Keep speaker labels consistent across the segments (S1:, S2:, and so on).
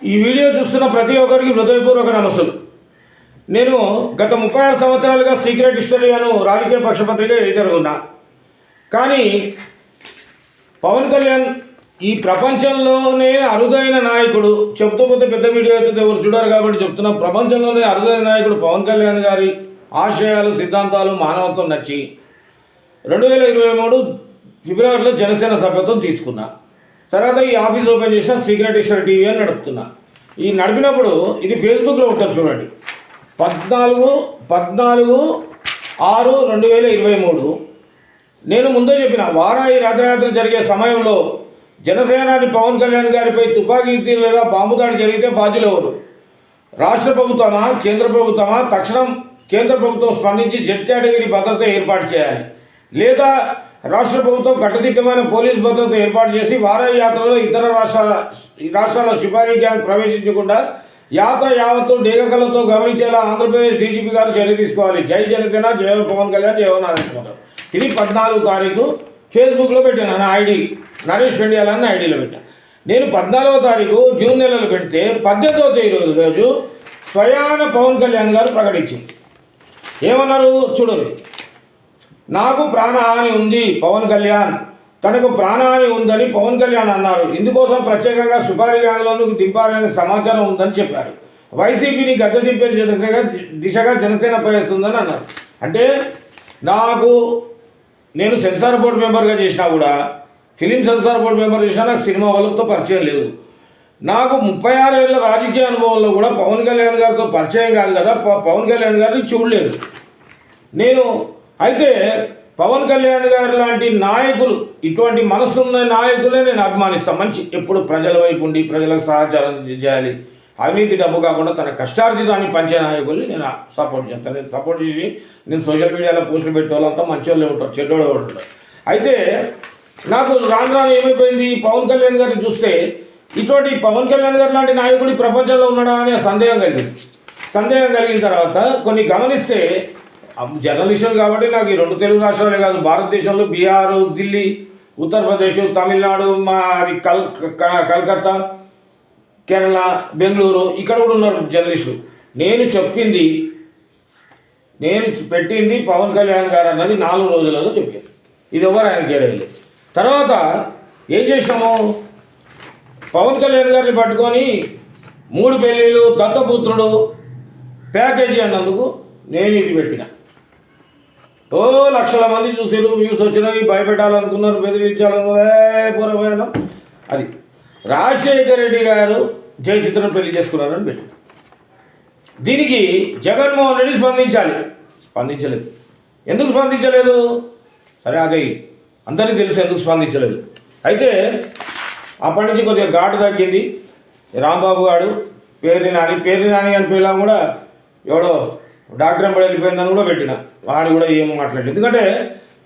S1: ఈ వీడియో చూస్తున్న ప్రతి ఒక్కరికి హృదయపూర్వక నమస్సులు. నేను గత 36 సంవత్సరాలుగా సీక్రెట్ హిస్టరీ అను రాజకీయ పక్షపత్రిక ఎడిటర్గా ఉన్నా. కానీ పవన్ కళ్యాణ్ ఈ ప్రపంచంలోనే అరుదైన నాయకుడు, చెప్తూ పోతే పెద్ద వీడియో అయితే ఎవరు చూడరు కాబట్టి చెప్తున్నా. ప్రపంచంలోనే అరుదైన నాయకుడు పవన్ కళ్యాణ్ గారి ఆశయాలు, సిద్ధాంతాలు మానవత్వం నచ్చి 2023 ఫిబ్రవరిలో జనసేన సభ్యత్వం తీసుకున్నా. తర్వాత ఈ ఆఫీస్ ఓపెన్ చేసిన సీక్రెట్ హిస్టరీ టీవీ అని నడుపుతున్నా. ఈ నడిపినప్పుడు ఇది ఫేస్బుక్లో ఉంటుంది చూడండి. 14/6/2023 నేను ముందే చెప్పిన వారాయి రథయాత్ర జరిగే సమయంలో జనసేనాని పవన్ కళ్యాణ్ గారిపై తుపాకీ లేదా బాంబు దాడి జరిగితే బాధ్యులు ఎవరు? రాష్ట్ర ప్రభుత్వమా, కేంద్ర ప్రభుత్వమా? తక్షణం కేంద్ర ప్రభుత్వం స్పందించి జెడ్ కేటగిరీ భద్రత ఏర్పాటు చేయాలి, లేదా రాష్ట్ర ప్రభుత్వం కట్టుదిట్టమైన పోలీస్ భద్రత ఏర్పాటు చేసి వారాయి యాత్రలో ఇతర రాష్ట్రాల సిపారీ గ్యాంగ్ ప్రవేశించకుండా యాత్ర యావత్తు డేగకలతో గమనించేలా ఆంధ్రప్రదేశ్ డీజీపీ గారు చర్య తీసుకోవాలి. జై జనసేన, జయ పవన్ కళ్యాణ్, జయ నారాయణ. ఇది 14వ తారీఖు ఫేస్బుక్లో పెట్టాను. నా ఐడి నరేష్ పెండియాలని ఐడిలో పెట్టాను. నేను 14వ తారీఖు జూన్ నెలలో పెడితే 18వ తేదీ రోజు స్వయాన పవన్ కళ్యాణ్ గారు ప్రకటించింది. ఏమన్నారు చూడండి. నాకు ప్రాణహాని ఉంది, పవన్ కళ్యాణ్ తనకు ప్రాణహాని ఉందని పవన్ కళ్యాణ్ అన్నారు. ఇందుకోసం ప్రత్యేకంగా సుపారీ గ్యాంగ్లను దింపాలనే సమాచారం ఉందని చెప్పారు. వైసీపీని గద్దె దింపే దిశగా జనసేన పయనిస్తుందని అన్నారు. అంటే నేను సెన్సార్ బోర్డు మెంబర్గా చేసినా కూడా, ఫిలిం సెన్సార్ బోర్డు మెంబర్ చేసినా నాకు సినిమా వాళ్ళతో పరిచయం లేదు. నాకు 36 ఏళ్ళ రాజకీయ అనుభవంలో కూడా పవన్ కళ్యాణ్ గారితో పరిచయం కాదు కదా, పవన్ కళ్యాణ్ గారిని చూడలేదు నేను. అయితే పవన్ కళ్యాణ్ గారు లాంటి నాయకులు, ఇటువంటి మనసున్న నాయకులే నేను అభిమానిస్తాను. మంచి ఎప్పుడు ప్రజల వైపు ఉండి ప్రజలకు సహచారం చేయాలి, అవినీతి డబ్బు కాకుండా తన కష్టార్జితాన్ని పంచే నాయకుల్ని నేను సపోర్ట్ చేస్తాను. నేను సపోర్ట్ చేసి నేను సోషల్ మీడియాలో పోస్టులు పెట్టే వాళ్ళంతా మంచి వాళ్ళే ఉంటారు, చెడ్డోడే ఉంటారు. అయితే నాకు రాను ఏమైపోయింది, పవన్ కళ్యాణ్ గారిని చూస్తే ఇటువంటి పవన్ కళ్యాణ్ గారు లాంటి నాయకుడు ఈ ప్రపంచంలో ఉన్నాడా అనే సందేహం కలిగిన తర్వాత కొన్ని గమనిస్తే, జర్నలిస్టులు కాబట్టి నాకు ఈ 2 తెలుగు రాష్ట్రాలే కాదు, భారతదేశంలో బీహార్, ఢిల్లీ, ఉత్తరప్రదేశ్, తమిళనాడు, కలకత్తా, కేరళ, బెంగళూరు ఇక్కడ కూడా ఉన్నారు జర్నలిస్టులు. నేను పెట్టింది పవన్ కళ్యాణ్ గారు అన్నది 4 రోజులలో చెప్పాను. ఇది ఎవరు ఆయన చేయలేదు. తర్వాత ఏం చేసాము, పవన్ కళ్యాణ్ గారిని పట్టుకొని 3 పెళ్ళిళ్ళు, దత్తపుత్రుడు, ప్యాకేజీ అన్నందుకు నేను ఇది పెట్టిన. లక్షల మంది చూసారు, వ్యూస్ వచ్చినాయి, భయపెట్టాలనుకున్నారు, బెదిరించాలనుకున్నా. అది రాజశేఖర రెడ్డి గారు జయచిత్రం పెళ్లి చేసుకున్నారని పెట్టిన. దీనికి జగన్మోహన్ రెడ్డి స్పందించలేదు. ఎందుకు స్పందించలేదు? సరే, అదే అందరికీ తెలుసు ఎందుకు స్పందించలేదు. అయితే అప్పటి నుంచి కొద్దిగా ఘాటు తగ్గింది. రాంబాబు గారు పేర్ని నాని అని పిల్ల కూడా ఎవడో డాక్టర్ ఎంబడి వెళ్ళిపోయిందని కూడా పెట్టిన. వాడు కూడా ఏమో మాట్లాడలేదు. ఎందుకంటే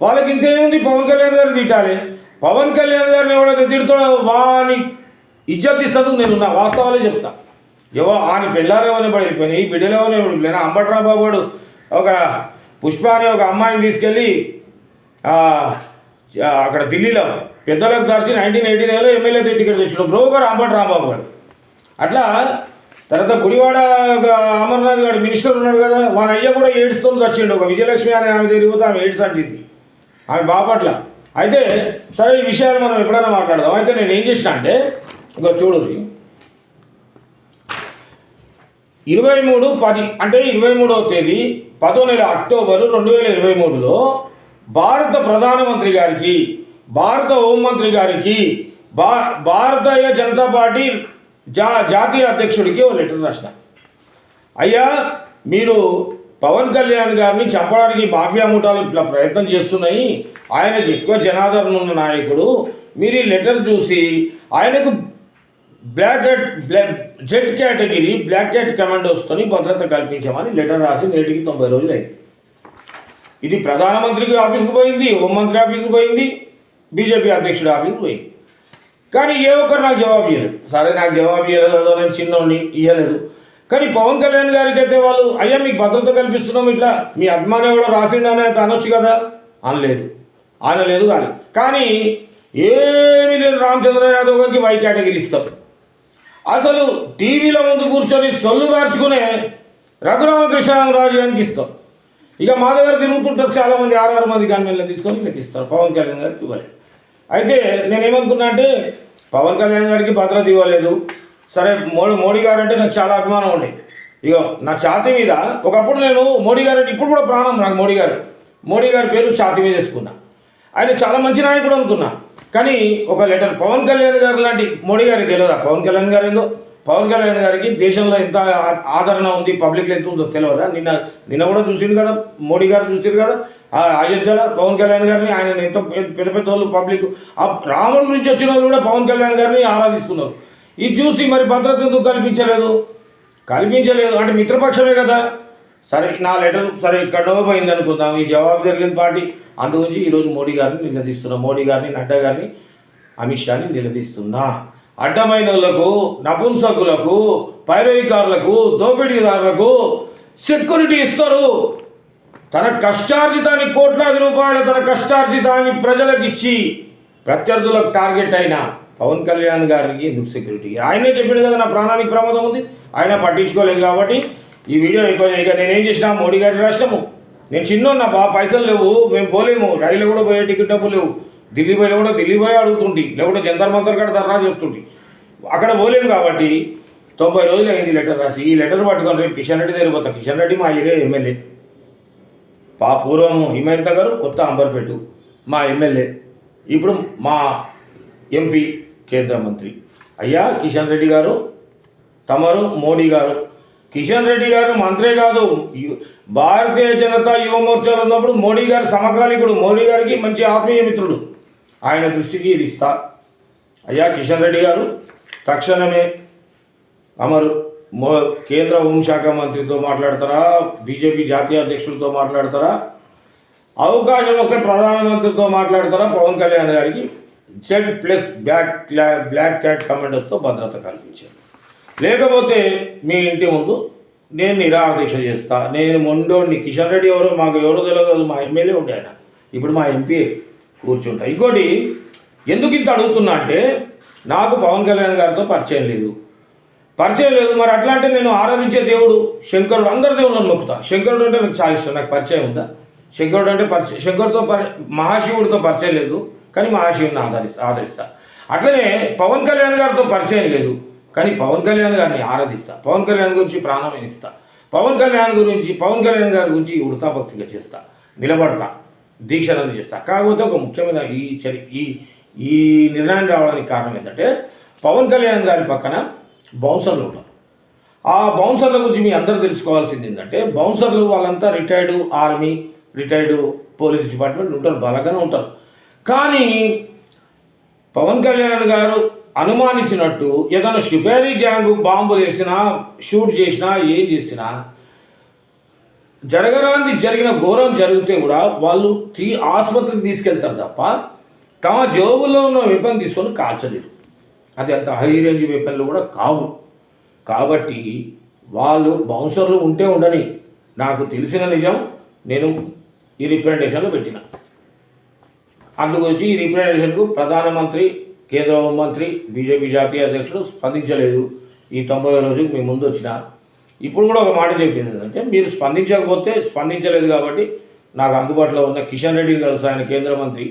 S1: వాళ్ళకి ఇంతేముంది, పవన్ కళ్యాణ్ గారిని తిట్టాలి. పవన్ కళ్యాణ్ గారిని ఎవడైతే తిడుతాడో వాని ఇజ్జత్ ఇస్తుంది. నేను నా వాస్తవాలే చెప్తా. ఆయన పిల్లలేమని పడి వెళ్ళిపోయినాయి, బిడ్డలేమని వెళ్ళిపోయినా. అంబట్రాబాబు వాడు ఒక పుష్ప అనే ఒక అమ్మాయిని తీసుకెళ్ళి అక్కడ ఢిల్లీలో పెద్దలకు దాచి 1989లో ఎమ్మెల్యే టికెట్ తెచ్చుకున్నాడు బ్రోకర్ అంబటి రాంబాబు గారు. అట్లా తర్వాత గుడివాడ అమర్నాథ్ గారు మినిస్టర్ ఉన్నాడు కదా, వాళ్ళ అయ్య కూడా ఏడ్స్తో వచ్చిండు. ఒక విజయలక్ష్మి అనే ఆమె తిరిగిపోతే ఆమె ఏడ్స్ అంటుంది, ఆమె బాపట్ల. అయితే సరే, ఈ విషయాలు మనం ఎప్పుడైనా మాట్లాడదాం. అయితే నేను ఏం చేసిన అంటే, ఇంకా చూడు, 23/10 అంటే 23వ తేదీ 10వ నెల అక్టోబరు 2023లో భారత ప్రధానమంత్రి గారికి, భారత హోంమంత్రి గారికి, భారతీయ జనతా పార్టీ జాతీయ అధ్యక్షుడికి ఓ లెటర్ రాసిన. అయ్యా, మీరు పవన్ కళ్యాణ్ గారిని చంపడానికి మాఫియా ముఠాలు ఇట్లా ప్రయత్నం చేస్తున్నాయి. ఆయనకు ఎక్కువ జనాదరణ ఉన్న నాయకుడు. మీరు ఈ లెటర్ చూసి ఆయనకు జెడ్ కేటగిరీ బ్లాక్ క్యాట్ కమాండోస్తో భద్రత కల్పించామని లెటర్ రాసి నేటికి 90 రోజులు అయింది. ఇది ప్రధానమంత్రికి ఆఫీస్కి పోయింది, హోంమంత్రి ఆఫీస్కి పోయింది, బీజేపీ అధ్యక్షుడు ఆఫీస్కి పోయింది. కానీ ఏ ఒక్కరు నాకు జవాబు ఇవ్వలేదు. సరే, నాకు జవాబు ఇవ్వలేదు, నేను చిన్నోడిని ఇవ్వలేదు. కానీ పవన్ కళ్యాణ్ గారికి అయితే వాళ్ళు, అయ్యా మీకు భద్రత కల్పిస్తున్నాం, ఇట్లా మీ అభిమానం ఎవడో రాసిండని అయితే అనొచ్చు కదా, అనలేదు. కానీ ఏమీ లేదు, రామచంద్ర యాదవ్ గారికి వై కేటగిరీ ఇస్తారు. అసలు టీవీల ముందు కూర్చొని సొల్లు గార్చుకునే రఘురామకృష్ణరాజు గారికి ఇస్తాం. ఇక మా దగ్గర తిరుగుతుంటారు చాలామంది 6 మంది గన్మెన్లు తీసుకొని వీళ్ళకి ఇస్తారు. పవన్ కళ్యాణ్ గారికి ఇవ్వలేదు. అయితే నేనేమనుకున్నా అంటే పవన్ కళ్యాణ్ గారికి భద్రత ఇవ్వలేదు. సరే మోడీ గారు అంటే నాకు చాలా అభిమానం ఉండే. ఇక నా ఛాతీ మీద ఒకప్పుడు నేను మోడీ గారు అంటే ఇప్పుడు కూడా ప్రాణం నాకు. మోడీ గారి పేరు ఛాతీ మీద వేసుకున్నా. ఆయన చాలా మంచి నాయకుడు అనుకున్నా. కానీ ఒక లెటర్ పవన్ కళ్యాణ్ గారు లాంటి మోడీ గారికి తెలియదా పవన్ కళ్యాణ్ గారు ఏందో? పవన్ కళ్యాణ్ గారికి దేశంలో ఎంత ఆదరణ ఉంది, పబ్లిక్లో ఎంత ఉందో తెలియదా? నిన్న కూడా చూసిండు కదా, మోడీ గారు చూసిండు కదా అయోధ్యలో పవన్ కళ్యాణ్ గారిని. ఆయన ఎంత పెద్ద పెద్ద వాళ్ళు పబ్లిక్ రాముడి గురించి వచ్చిన వాళ్ళు కూడా పవన్ కళ్యాణ్ గారిని ఆరాధిస్తున్నారు. ఇది చూసి మరి భద్రత ఎందుకు కల్పించలేదు అంటే మిత్రపక్షమే కదా. సరే నా లెటర్ సరే ఎక్కడో పోయింది అనుకుందాం, ఈ జవాబు జరిగిన పార్టీ. అందుగురించి ఈరోజు మోడీ గారిని నిలదీస్తున్నా. మోడీ గారిని, నడ్డా గారిని, అమిత్ షాని నిలదీస్తున్నా. అడ్డమైన వాళ్ళకు, నపుంసకులకు, పైరవికారులకు, దోపిడీదారులకు సెక్యూరిటీ ఇస్తారు. తన కష్టార్జితాన్ని కోట్లాది రూపాయల తన కష్టార్జితాన్ని ప్రజలకు ఇచ్చి ప్రత్యర్థులకు టార్గెట్ అయిన పవన్ కళ్యాణ్ గారికి ఎందుకు సెక్యూరిటీ? ఆయనే చెప్పాడు కదా నా ప్రాణానికి ప్రమాదం ఉంది. ఆయన పట్టించుకోలేదు కాబట్టి ఈ వీడియో ఎక్కువ. ఇక నేనేం చేసినా మోడీ గారి రాష్ట్రము, నేను చిన్నోన్నా పైసలు లేవు, మేము పోలేము, రైలు కూడా పోయే టికెట్ డబ్బులు లేవు. ఢిల్లీ పోయి అడుగుతుంటి, లేకుంటే జంతర్ మంతర్ కాడ ధర్నా చెప్తుంటి. అక్కడ పోలేను కాబట్టి 90 రోజులు అయింది లెటర్ రాసి. ఈ లెటర్ పట్టుకొని రేపు కిషన్ రెడ్డి దగ్గర పోతా. కిషన్ రెడ్డి మా ఏరియా ఎమ్మెల్యే. పూర్వము హిమాయత్ నగర్, కొత్త అంబర్పేట మా ఎమ్మెల్యే, ఇప్పుడు మా ఎంపీ, కేంద్ర మంత్రి. అయ్యా కిషన్ రెడ్డి గారు, తమరు మోడీ గారు. కిషన్ రెడ్డి గారు మంత్రే కాదు, భారతీయ జనతా యువ మోర్చాలో ఉన్నప్పుడు మోడీ గారి సమకాలీకుడు, మోడీ గారికి మంచి ఆత్మీయ మిత్రుడు. ఆయన దృష్టికి ఇది ఇస్తా. అయ్యా కిషన్ రెడ్డి గారు తక్షణమే కేంద్ర హోంశాఖ మంత్రితో మాట్లాడతారా, బీజేపీ జాతీయ అధ్యక్షులతో మాట్లాడతారా, అవకాశం వస్తే ప్రధానమంత్రితో మాట్లాడతారా? పవన్ కళ్యాణ్ గారికి Z+ బ్లాక్ క్యాట్ కమాండర్స్తో భద్రత కల్పించారు. లేకపోతే మీ ఇంటి ముందు నేను నిరాహార దీక్ష చేస్తా. నేను మొండోడిని. కిషన్ రెడ్డి మాకు ఎవరో తెలియదు, మా ఎమ్మెల్యే ఉండే ఆయన, ఇప్పుడు మా ఎంపీ కూర్చుంటా. ఇంకోటి ఎందుకు ఇంత అడుగుతున్నా అంటే నాకు పవన్ కళ్యాణ్ గారితో పరిచయం లేదు. మరి అట్లా అంటే నేను ఆరాధించే దేవుడు శంకరుడు, అందరి దేవుళ్ళని మొక్కుతా. శంకరుడు అంటే నాకు చాలా ఇష్టం. నాకు పరిచయం ఉందా? శంకరుడు అంటే శంకరుడితో మహాశివుడితో పరిచయం లేదు, కానీ మహాశివుడిని ఆదరిస్తా. అట్లనే పవన్ కళ్యాణ్ గారితో పరిచయం లేదు, కానీ పవన్ కళ్యాణ్ గారిని ఆరాధిస్తా. పవన్ కళ్యాణ్ గురించి ప్రాణం ఇస్తా. పవన్ కళ్యాణ్ గారి గురించి ఉడతాభక్తిగా చేస్తా, నిలబడతా, దీక్షలను చేస్తా. కాకపోతే ఒక ముఖ్యమైన ఈ నిర్ణయం రావడానికి కారణం ఏంటంటే పవన్ కళ్యాణ్ గారి పక్కన బౌన్సర్లు ఉంటారు. ఆ బౌన్సర్ల గురించి మీ అందరూ తెలుసుకోవాల్సింది ఏంటంటే బౌన్సర్లు వాళ్ళంతా retired army, retired police department ఉంటారు, బలగానే ఉంటారు. కానీ పవన్ కళ్యాణ్ గారు అనుమానించినట్టు ఏదైనా షిపేరీ గ్యాంగు బాంబులు వేసినా, షూట్ చేసినా, ఏం చేసినా, జరిగిన ఘోరం జరిగితే కూడా వాళ్ళు ఆసుపత్రికి తీసుకెళ్తారు తప్ప తమ జోబుల్లో ఉన్న వెపన్ తీసుకొని కాల్చలేరు. అది అంత హై రేంజ్ వెపన్లు కూడా కావు. కాబట్టి వాళ్ళు బౌన్సర్లు ఉంటే ఉండని, నాకు తెలిసిన నిజం నేను ఈ రిప్రజెంటేషన్లో పెట్టిన. అందుగురించి ఈ రిప్రజెంటేషన్కు ప్రధానమంత్రి, కేంద్ర హోంమంత్రి, బీజేపీ జాతీయ అధ్యక్షుడు స్పందించలేదు. ఈ 90వ రోజుకి మీ ముందు వచ్చిన. ఇప్పుడు కూడా ఒక మాట చెప్పింది ఏంటంటే మీరు స్పందించలేదు కాబట్టి నాకు అందుబాటులో ఉన్న కిషన్ రెడ్డిని కలుస్తా, ఆయన కేంద్ర మంత్రి.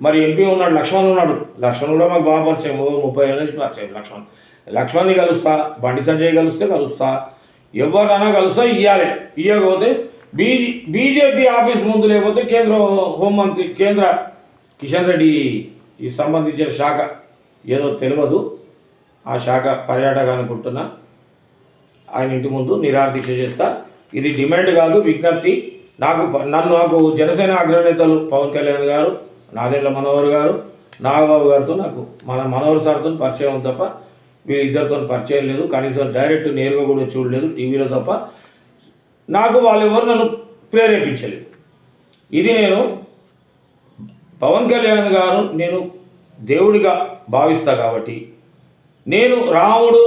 S1: మరి ఎంపీ ఉన్నాడు, లక్ష్మణ్ ఉన్నాడు. లక్ష్మణ్ కూడా మాకు బాగా పరిచయం, 30 ఏళ్ళ నుంచి పరిచయం. లక్ష్మణ్ని కలుస్తా, బండి సంజయ్ కలుస్తా, ఎవరినైనా కలుస్తా. ఇవ్వకపోతే బీజేపీ ఆఫీస్ ముందు, లేకపోతే కేంద్ర హోంమంత్రి, కేంద్ర కిషన్ రెడ్డి ఈ సంబంధించిన శాఖ ఏదో తెలియదు, ఆ శాఖ పర్యాటక అనుకుంటున్నా, ఆయన ఇంటి ముందు నిరాహార దీక్ష చేస్తా. ఇది డిమాండ్ కాదు, విజ్ఞప్తి. నాకు జనసేన అగ్రనేతలు పవన్ కళ్యాణ్ గారు, నాదెండ్ల మనోహర్ గారు, నాగబాబు గారితో నాకు మనోహర్ సార్తో పరిచయం ఉంది తప్ప వీళ్ళిద్దరితో పరిచయం లేదు. కనీసం డైరెక్ట్ నేరుగా కూడా చూడలేదు, టీవీలో తప్ప. నాకు వాళ్ళెవరు నన్ను ప్రేరేపించలేదు. ఇది నేను పవన్ కళ్యాణ్ గారు నేను దేవుడిగా భావిస్తా కాబట్టి, నేను రాముడు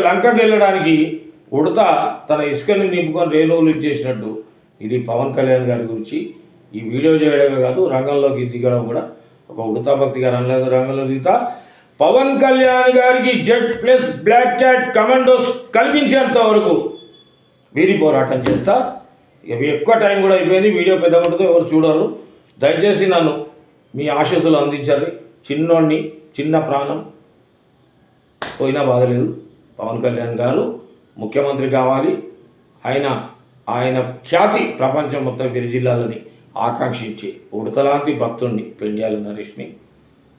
S1: లంకకి వెళ్ళడానికి ఉడత తన ఇసుకని నింపుకొని రేణువులు చేసినట్టు ఇది పవన్ కళ్యాణ్ గారి గురించి ఈ వీడియో చేయడమే కాదు, రంగంలోకి దిగడం కూడా ఒక ఉడతా భక్తిగా రంగంలో దిగుతా. పవన్ కళ్యాణ్ గారికి Z plus black cat commandos కల్పించేంత వరకు వీరి పోరాటం చేస్తా. ఇక ఎక్కువ టైం కూడా అయిపోయింది, వీడియో పెద్ద కొడుతూ ఎవరు చూడరు. దయచేసి నన్ను మీ ఆశీస్సులు అందించాలి. చిన్నోడిని, చిన్న ప్రాణం పోయినా బాధలేదు. పవన్ కళ్యాణ్ గారు ముఖ్యమంత్రి కావాలి. ఆయన ఖ్యాతి ప్రపంచం మొత్తం విరిజిల్లాలని ఆకాంక్షించి ఉడతలాంటి భక్తుడిని పెండ్యాల నరేష్ని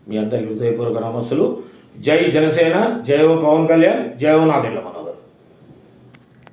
S1: మీ అందరి హృదయపూర్వక నమస్సులు. జై జనసేన, జై పవన్ కళ్యాణ్, జై నాదెళ్ల మనోహర్.